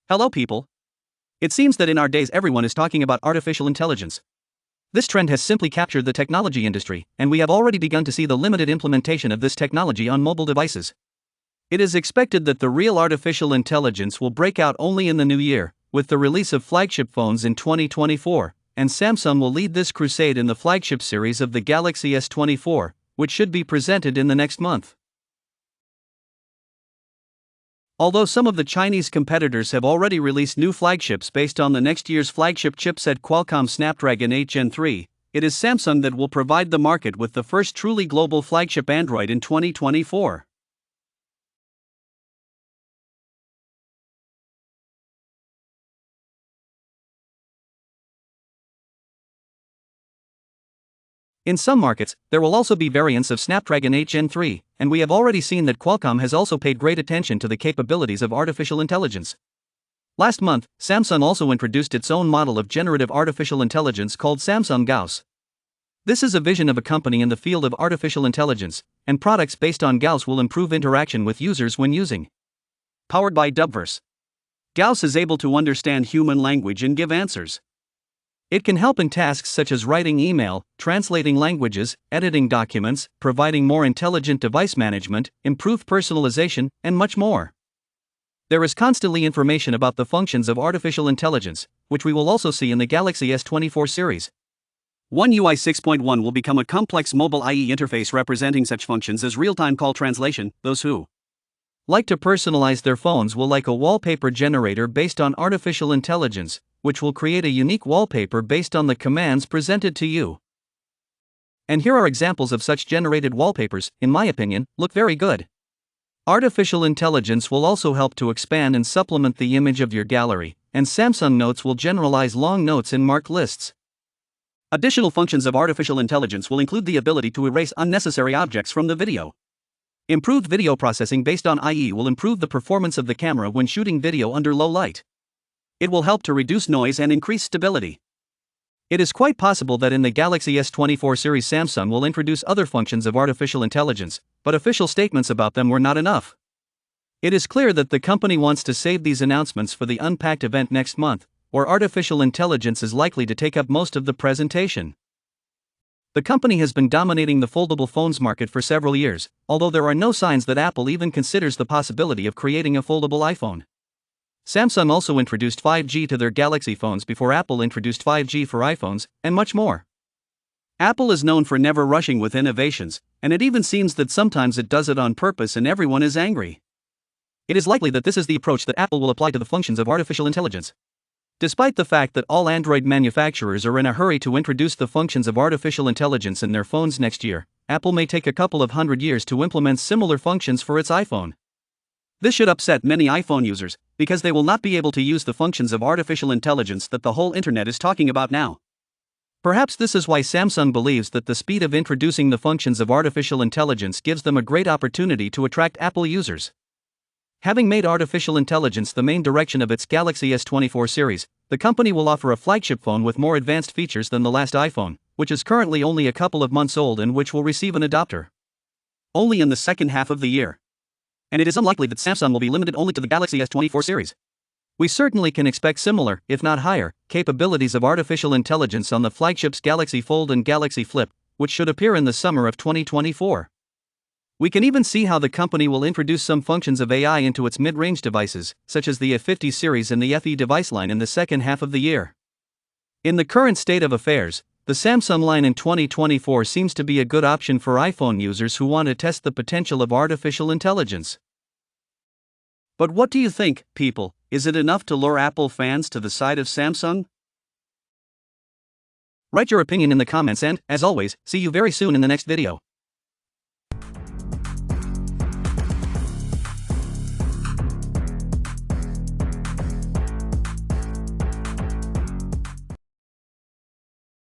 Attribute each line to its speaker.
Speaker 1: Hello, people. It seems that in our days everyone is talking about artificial intelligence. This trend has simply captured the technology industry, and we have already begun to see the limited implementation of this technology on mobile devices. It is expected that the real artificial intelligence will break out only in the new year, with the release of flagship phones in 2024, and Samsung will lead this crusade in the flagship series of the Galaxy S24, which should be presented in the next month. Although some of the Chinese competitors have already released new flagships based on the next year's flagship chipset Qualcomm Snapdragon 8 Gen 3, it is Samsung that will provide the market with the first truly global flagship Android in 2024. In some markets, there will also be variants of Snapdragon 8 Gen 3, and we have already seen that Qualcomm has also paid great attention to the capabilities of artificial intelligence. Last month, Samsung also introduced its own model of generative artificial intelligence called Samsung Gauss. This is a vision of a company in the field of artificial intelligence, and products based on Gauss will improve interaction with users when using. Powered by Dubverse. Gauss is able to understand human language and give answers. It can help in tasks such as writing email, translating languages, editing documents, providing more intelligent device management, improved personalization, and much more. There is constantly information about the functions of artificial intelligence, which we will also see in the Galaxy S24 series. One UI 6.1 will become a complex mobile IE interface representing such functions as real-time call translation. Those who like to personalize their phones will like a wallpaper generator based on artificial intelligence, which will create a unique wallpaper based on the commands presented to you. And here are examples of such generated wallpapers, in my opinion, look very good. Artificial intelligence will also help to expand and supplement the image of your gallery, and Samsung Notes will generalize long notes in marked lists. Additional functions of artificial intelligence will include the ability to erase unnecessary objects from the video. Improved video processing based on IE will improve the performance of the camera when shooting video under low light. It will help to reduce noise and increase stability. It is quite possible that in the Galaxy S24 series Samsung will introduce other functions of artificial intelligence, but official statements about them were not enough. It is clear that the company wants to save these announcements for the Unpacked event next month, where artificial intelligence is likely to take up most of the presentation. The company has been dominating the foldable phones market for several years, although there are no signs that Apple even considers the possibility of creating a foldable iPhone. Samsung also introduced 5G to their Galaxy phones before Apple introduced 5G for iPhones, and much more. Apple is known for never rushing with innovations, and it even seems that sometimes it does it on purpose and everyone is angry. It is likely that this is the approach that Apple will apply to the functions of artificial intelligence. Despite the fact that all Android manufacturers are in a hurry to introduce the functions of artificial intelligence in their phones next year, Apple may take a couple of hundred years to implement similar functions for its iPhone. This should upset many iPhone users, because they will not be able to use the functions of artificial intelligence that the whole internet is talking about now. Perhaps this is why Samsung believes that the speed of introducing the functions of artificial intelligence gives them a great opportunity to attract Apple users. Having made artificial intelligence the main direction of its Galaxy S24 series, the company will offer a flagship phone with more advanced features than the last iPhone, which is currently only a couple of months old and which will receive an adopter only in the second half of the year. And it is unlikely that Samsung will be limited only to the Galaxy S24 series. We certainly can expect similar, if not higher, capabilities of artificial intelligence on the flagships Galaxy Fold and Galaxy Flip, which should appear in the summer of 2024. We can even see how the company will introduce some functions of AI into its mid-range devices, such as the F50 series and the FE device line in the second half of the year. In the current state of affairs, the Samsung line in 2024 seems to be a good option for iPhone users who want to test the potential of artificial intelligence. But what do you think, people? Is it enough to lure Apple fans to the side of Samsung? Write your opinion in the comments and, as always, see you very soon in the next video.